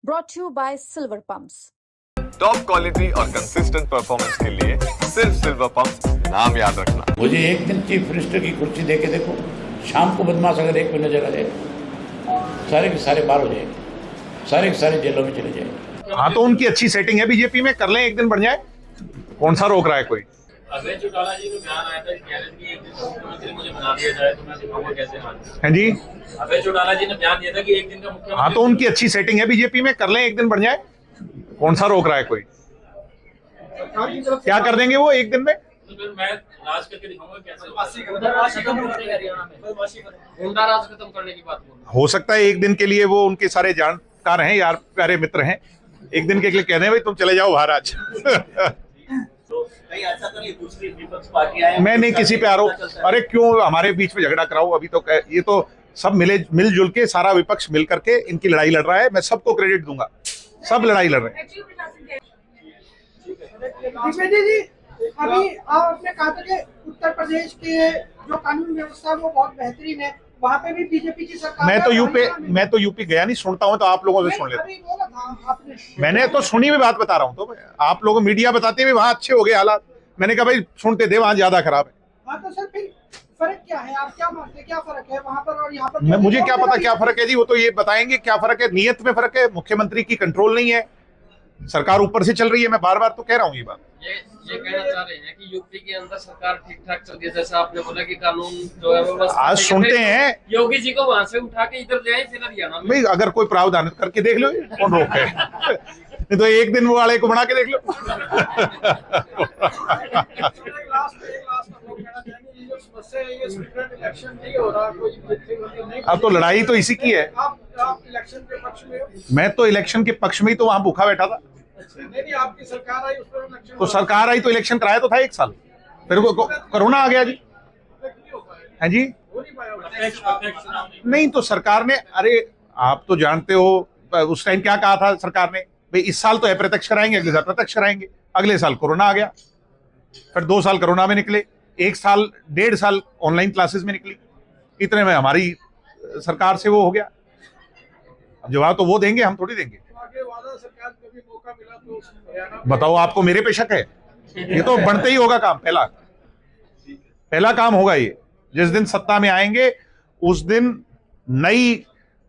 brought to you by Silver Pumps. Top quality और consistent performance के लिए सिर्फ सिल्वर पंप्स नाम याद रखना। मुझे एक दिन चीफ मिनिस्टर की कुर्सी दे के देखो, शाम को बदमाश अगर एक महीने जगह जाए, सारे के सारे बाहर हो जाएंगे, सारे के सारे जेलों में चले जाएंगे। हाँ, तो उनकी अच्छी सेटिंग है बीजेपी में, कर लें, एक दिन बढ़ जाए, कौन सा रोक रहा है कोई। अभय चौटाला जी को बयान आया था कि कह रहे थे कि एक दिन का मुख्यमंत्री मुझे बना दिया जाए तो मैं दिखाऊंगा कैसे मानूं। हैं जी, अभय चौटाला जी ने बयान दिया था कि एक दिन का मुख्यमंत्री। हाँ, तो उनकी अच्छी सेटिंग है बीजेपी में, कर लें, एक दिन बढ़ जाए, कौन सा रोक रहा है कोई। क्या कर देंगे वो एक दिन में। तो फिर मैं राज करके दिखाऊंगा कैसे। राज खत्म करने की बात हो सकता है एक दिन के लिए वो उनके सारे जानकार हैं, यार प्यारे मित्र हैं, एक दिन के लिए कहने भाई तुम चले जाओ बाहर आज। ऐसा तो नहीं, दूसरी विपक्ष पार्टियां मैं नहीं किसी पे आरोप, अरे क्यों हमारे बीच में झगड़ा कराऊं। अभी तो ये तो सब मिलजुल के सारा विपक्ष मिल करके इनकी लड़ाई लड़ रहा है, मैं सबको क्रेडिट दूंगा, सब लड़ाई लड़ रहे हैं। द्विवेदी जी, अभी आपने कहा था कि उत्तर प्रदेश के जो कानून व्यवस्था है वो बहुत बेहतरीन है, वहाँ पे भी बीजेपी की सरकार। मैं तो यूपी गया नहीं, सुनता हूँ तो आप लोगों से सुन लेता हूँ। मैंने तो सुनी हुई बात बता रहा हूँ, तो आप लोगों मीडिया बताते हुए वहाँ अच्छे हो गए हालात, मैंने कहा भाई सुनते थे वहाँ ज्यादा खराब है। हाँ, तो सर फिर फर्क क्या है, आप क्या मानते हैं, क्या फर्क है वहाँ पर और यहाँ पर? मुझे क्या पता क्या फर्क है जी, वो तो ये बताएंगे क्या फर्क है। नियत में फर्क है, मुख्यमंत्री की कंट्रोल नहीं है, सरकार ऊपर से चल रही है। मैं बार बार तो कह रहा हूँ ये बात। ये कहना चाह रहे हैं कि यूपी के अंदर सरकार ठीक ठाक चल रही है, जैसा आपने बोला कि कानून जो है वो बस आज सुनते हैं योगी जी को वहां से उठा के इधर ले आए, फिर हरियाणा में। भाई अगर कोई प्रावधान करके देख लो, कौन रोक है। नहीं तो एक दिन वो वाले को बना के देख लो। अब तो लड़ाई तो इसी की है। मैं तो इलेक्शन के पक्ष में ही तो वहां भूखा बैठा था। नहीं, आपकी सरकार आई, उस पर तो सरकार आई तो इलेक्शन कराया तो था 1 साल, फिर वो कोरोना आ गया जी। है जी, नहीं तो सरकार ने, अरे आप तो जानते हो उस टाइम क्या कहा था सरकार ने, भाई इस साल तो अप्रत्यक्ष कराएंगे, अगले साल प्रत्यक्ष कराएंगे। अगले साल कोरोना आ गया, फिर 2 साल कोरोना में निकले, 1 साल 1.5 साल ऑनलाइन क्लासेस में निकली। इतने में हमारी सरकार से वो हो गया। जवाब तो वो देंगे, हम थोड़ी देंगे। बताओ, आपको मेरे पे शक है? ये तो बनते ही होगा काम, पहला काम होगा ये। जिस दिन सत्ता में आएंगे उस दिन नई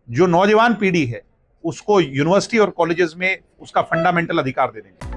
जो नौजवान पीढ़ी है उसको यूनिवर्सिटी और कॉलेजेस में उसका फंडामेंटल अधिकार दे देंगे।